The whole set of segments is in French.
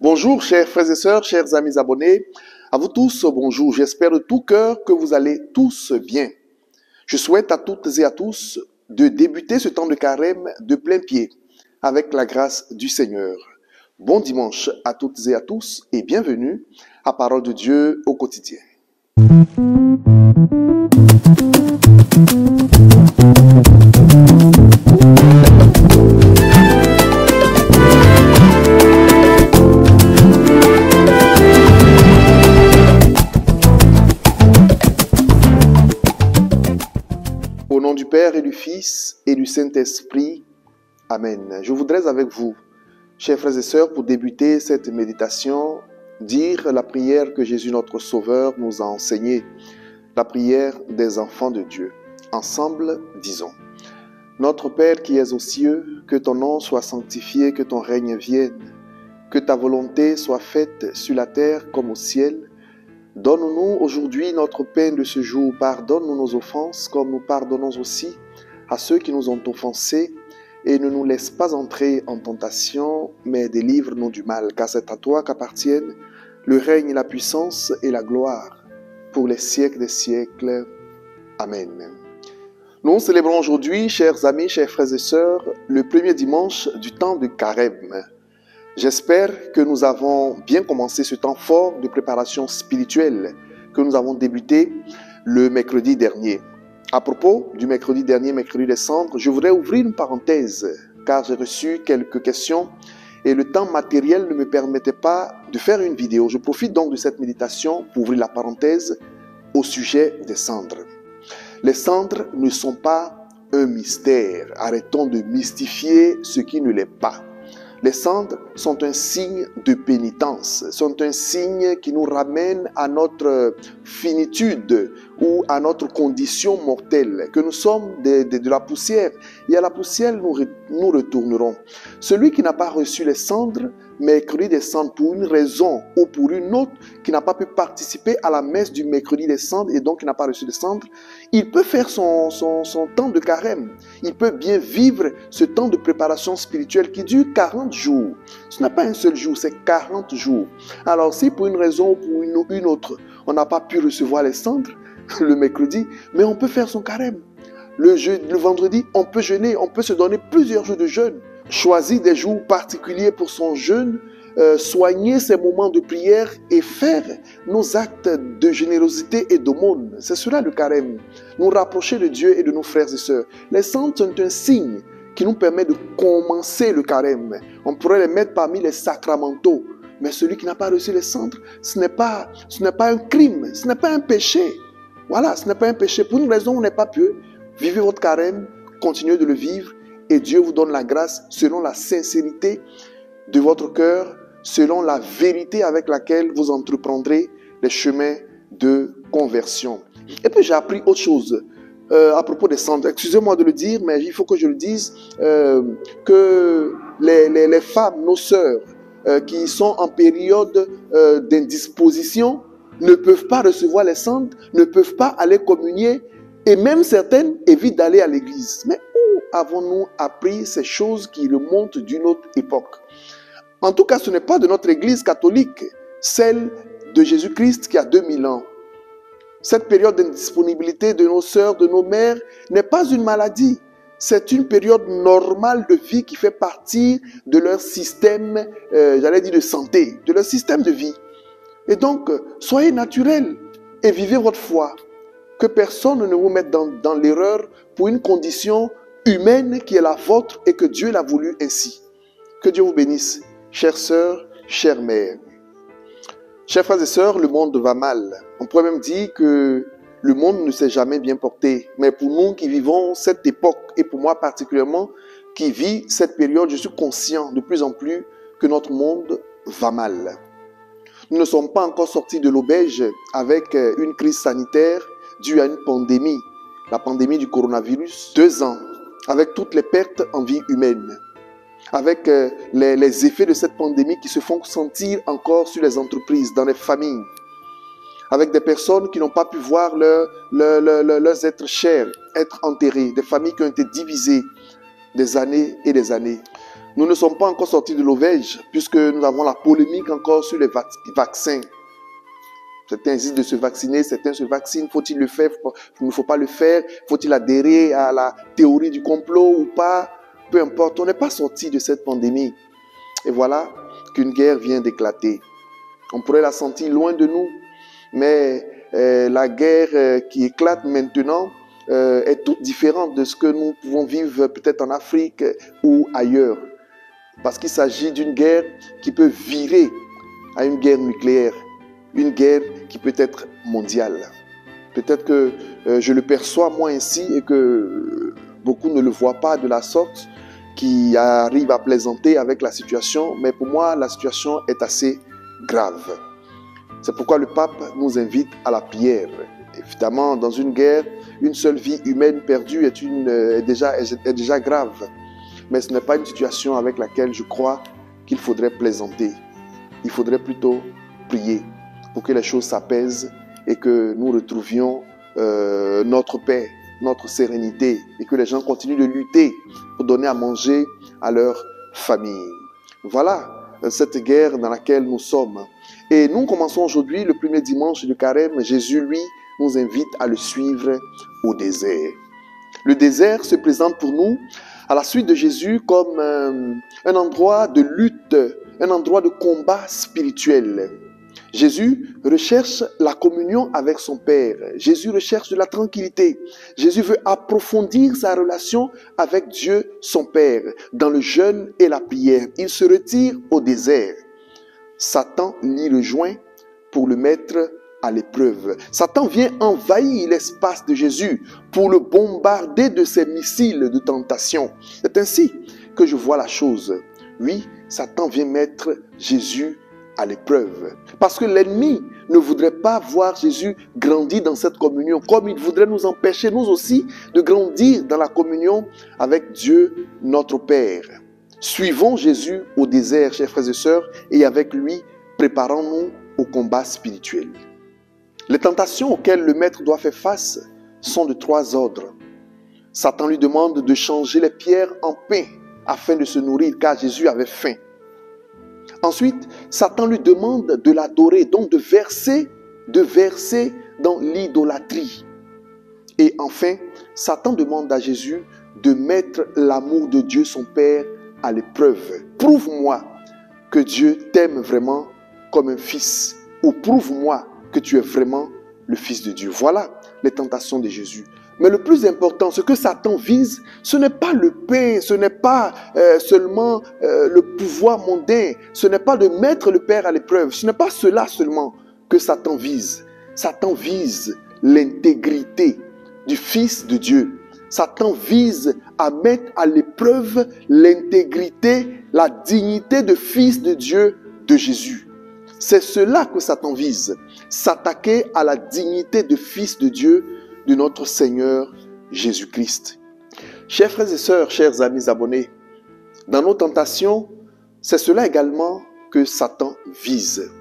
Bonjour chers frères et sœurs, chers amis abonnés, à vous tous bonjour, j'espère de tout cœur que vous allez tous bien. Je souhaite à toutes et à tous de débuter ce temps de carême de plein pied, avec la grâce du Seigneur. Bon dimanche à toutes et à tous et bienvenue à Parole de Dieu au quotidien. Au nom du Père et du Fils et du Saint-Esprit, Amen. Je voudrais avec vous, chers frères et sœurs, pour débuter cette méditation, dire la prière que Jésus notre Sauveur nous a enseignée, la prière des enfants de Dieu. Ensemble, disons: Notre Père qui es aux cieux, que ton nom soit sanctifié, que ton règne vienne, que ta volonté soit faite sur la terre comme au ciel. Donne-nous aujourd'hui notre pain de ce jour. Pardonne-nous nos offenses, comme nous pardonnons aussi à ceux qui nous ont offensés. Et ne nous laisse pas entrer en tentation, mais délivre-nous du mal. Car c'est à toi qu'appartiennent le règne, la puissance et la gloire, pour les siècles des siècles. Amen. Nous célébrons aujourd'hui, chers amis, chers frères et sœurs, le premier dimanche du temps de carême. J'espère que nous avons bien commencé ce temps fort de préparation spirituelle que nous avons débuté le mercredi dernier. À propos du mercredi dernier, mercredi des cendres, je voudrais ouvrir une parenthèse car j'ai reçu quelques questions et le temps matériel ne me permettait pas de faire une vidéo. Je profite donc de cette méditation pour ouvrir la parenthèse au sujet des cendres. Les cendres ne sont pas un mystère. Arrêtons de mystifier ce qui ne l'est pas. Les cendres sont un signe de pénitence, sont un signe qui nous ramène à notre finitude ou à notre condition mortelle, que nous sommes de la poussière et à la poussière nous retournerons. Celui qui n'a pas reçu les cendres, mercredi des cendres, pour une raison ou pour une autre, qui n'a pas pu participer à la messe du mercredi des cendres et donc qui n'a pas reçu les cendres, il peut faire son temps de carême. Il peut bien vivre ce temps de préparation spirituelle qui dure 40 jours. Ce n'est pas un seul jour, c'est 40 jours. Alors si pour une raison ou pour une autre, on n'a pas pu recevoir les cendres le mercredi, mais on peut faire son carême. Le vendredi, on peut jeûner, on peut se donner plusieurs jours de jeûne. Choisir des jours particuliers pour son jeûne, soigner ses moments de prière et faire nos actes de générosité et d'aumône. C'est cela le carême. Nous rapprocher de Dieu et de nos frères et sœurs. Les cendres sont un signe qui nous permet de commencer le carême. On pourrait les mettre parmi les sacramentaux. Mais celui qui n'a pas reçu les cendres, ce n'est pas un crime, ce n'est pas un péché. Voilà, ce n'est pas un péché. Pour une raison, on n'est pas pieux. Vivez votre carême, continuez de le vivre et Dieu vous donne la grâce selon la sincérité de votre cœur, selon la vérité avec laquelle vous entreprendrez les chemins de conversion. Et puis j'ai appris autre chose à propos des cendres. Excusez-moi de le dire, mais il faut que je le dise, que les femmes, nos sœurs, qui sont en période d'indisposition, ne peuvent pas recevoir les cendres, ne peuvent pas aller communier, et même certaines évitent d'aller à l'église. Mais où avons-nous appris ces choses qui remontent d'une autre époque? En tout cas, ce n'est pas de notre église catholique, celle de Jésus-Christ qui a 2000 ans. Cette période d'indisponibilité de nos sœurs, de nos mères, n'est pas une maladie. C'est une période normale de vie qui fait partie de leur système, de santé, de leur système de vie. Et donc, soyez naturels et vivez votre foi. Que personne ne vous mette dans l'erreur pour une condition humaine qui est la vôtre et que Dieu l'a voulu ainsi. Que Dieu vous bénisse, chères sœurs, chères mères. Chers frères et sœurs, le monde va mal. On pourrait même dire que le monde ne s'est jamais bien porté. Mais pour nous qui vivons cette époque, et pour moi particulièrement, qui vit cette période, je suis conscient de plus en plus que notre monde va mal. Nous ne sommes pas encore sortis de l'auberge avec une crise sanitaire due à une pandémie, la pandémie du coronavirus. 2 ans, avec toutes les pertes en vie humaine, avec les effets de cette pandémie qui se font sentir encore sur les entreprises, dans les familles, avec des personnes qui n'ont pas pu voir leurs êtres chers être enterrés, des familles qui ont été divisées des années et des années. Nous ne sommes pas encore sortis de l'auberge puisque nous avons la polémique encore sur les vaccins. Certains insistent de se vacciner, certains se vaccinent. Faut-il le faire? Il ne faut pas le faire. Faut-il adhérer à la théorie du complot ou pas? Peu importe, on n'est pas sorti de cette pandémie. Et voilà qu'une guerre vient d'éclater. On pourrait la sentir loin de nous, mais la guerre qui éclate maintenant est toute différente de ce que nous pouvons vivre peut-être en Afrique ou ailleurs. Parce qu'il s'agit d'une guerre qui peut virer à une guerre nucléaire, une guerre qui peut être mondiale. Peut-être que je le perçois moi ainsi et que beaucoup ne le voient pas de la sorte, qui arrivent à plaisanter avec la situation, mais pour moi, la situation est assez grave. C'est pourquoi le pape nous invite à la prière. Évidemment, dans une guerre, une seule vie humaine perdue est déjà grave. Mais ce n'est pas une situation avec laquelle je crois qu'il faudrait plaisanter. Il faudrait plutôt prier pour que les choses s'apaisent et que nous retrouvions notre paix, notre sérénité et que les gens continuent de lutter pour donner à manger à leur famille. Voilà cette guerre dans laquelle nous sommes. Et nous commençons aujourd'hui le premier dimanche du carême. Jésus, lui, nous invite à le suivre au désert. Le désert se présente pour nous à la suite de Jésus comme un endroit de lutte, un endroit de combat spirituel. Jésus recherche la communion avec son Père. Jésus recherche de la tranquillité. Jésus veut approfondir sa relation avec Dieu, son Père, dans le jeûne et la prière. Il se retire au désert. Satan l'y rejoint pour le mettre à l'épreuve. Satan vient envahir l'espace de Jésus pour le bombarder de ses missiles de tentation. C'est ainsi que je vois la chose. Oui, Satan vient mettre Jésus à l'épreuve. Parce que l'ennemi ne voudrait pas voir Jésus grandir dans cette communion, comme il voudrait nous empêcher, nous aussi, de grandir dans la communion avec Dieu, notre Père. Suivons Jésus au désert, chers frères et sœurs, et avec lui, préparons-nous au combat spirituel. Les tentations auxquelles le maître doit faire face sont de 3 ordres. Satan lui demande de changer les pierres en pain afin de se nourrir, car Jésus avait faim. Ensuite, Satan lui demande de l'adorer, donc de verser dans l'idolâtrie. Et enfin, Satan demande à Jésus de mettre l'amour de Dieu, son Père, à l'épreuve. Prouve-moi que Dieu t'aime vraiment comme un fils, ou prouve-moi que tu es vraiment le Fils de Dieu. Voilà les tentations de Jésus. Mais le plus important, ce que Satan vise, ce n'est pas le pain, ce n'est pas seulement le pouvoir mondain, ce n'est pas de mettre le Père à l'épreuve, ce n'est pas cela seulement que Satan vise. Satan vise l'intégrité du Fils de Dieu. Satan vise à mettre à l'épreuve l'intégrité, la dignité de Fils de Dieu de Jésus. C'est cela que Satan vise, s'attaquer à la dignité de Fils de Dieu de notre Seigneur Jésus-Christ. Chers frères et sœurs, chers amis abonnés, dans nos tentations, c'est cela également que Satan vise.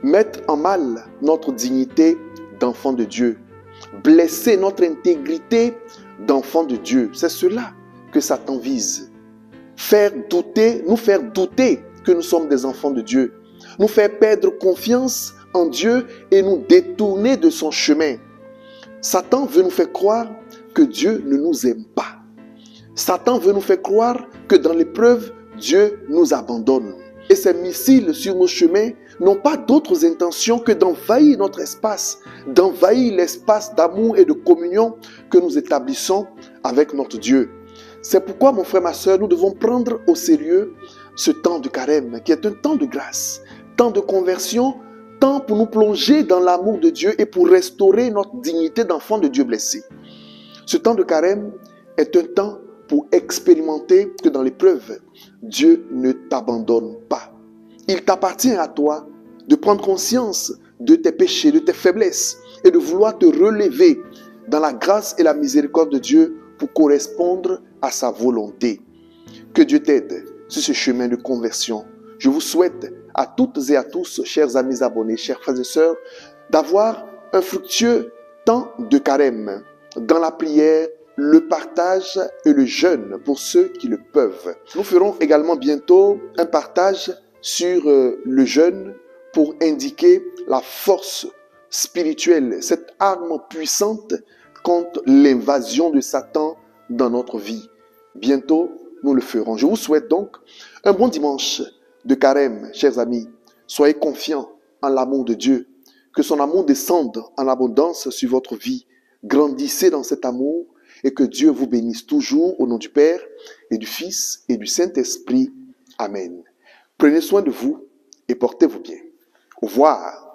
Mettre en mal notre dignité d'enfant de Dieu, blesser notre intégrité d'enfant de Dieu, c'est cela que Satan vise. Nous faire douter que nous sommes des enfants de Dieu, nous faire perdre confiance en Dieu et nous détourner de son chemin. Satan veut nous faire croire que Dieu ne nous aime pas. Satan veut nous faire croire que dans l'épreuve, Dieu nous abandonne. Et ces missiles sur nos chemins n'ont pas d'autres intentions que d'envahir notre espace, d'envahir l'espace d'amour et de communion que nous établissons avec notre Dieu. C'est pourquoi, mon frère, ma soeur, nous devons prendre au sérieux ce temps de carême, qui est un temps de grâce, temps de conversion, temps pour nous plonger dans l'amour de Dieu et pour restaurer notre dignité d'enfant de Dieu blessé. Ce temps de carême est un temps pour expérimenter que dans l'épreuve, Dieu ne t'abandonne pas. Il t'appartient à toi de prendre conscience de tes péchés, de tes faiblesses et de vouloir te relever dans la grâce et la miséricorde de Dieu pour correspondre à sa volonté. Que Dieu t'aide sur ce chemin de conversion. Je vous souhaite à toutes et à tous, chers amis abonnés, chers frères et sœurs, d'avoir un fructueux temps de carême dans la prière le partage et le jeûne pour ceux qui le peuvent. Nous ferons également bientôt un partage sur le jeûne pour indiquer la force spirituelle, cette arme puissante contre l'invasion de Satan dans notre vie. Bientôt, nous le ferons. Je vous souhaite donc un bon dimanche de carême, chers amis. Soyez confiants en l'amour de Dieu. Que son amour descende en abondance sur votre vie. Grandissez dans cet amour et que Dieu vous bénisse toujours au nom du Père et du Fils et du Saint-Esprit. Amen. Prenez soin de vous et portez-vous bien. Au revoir.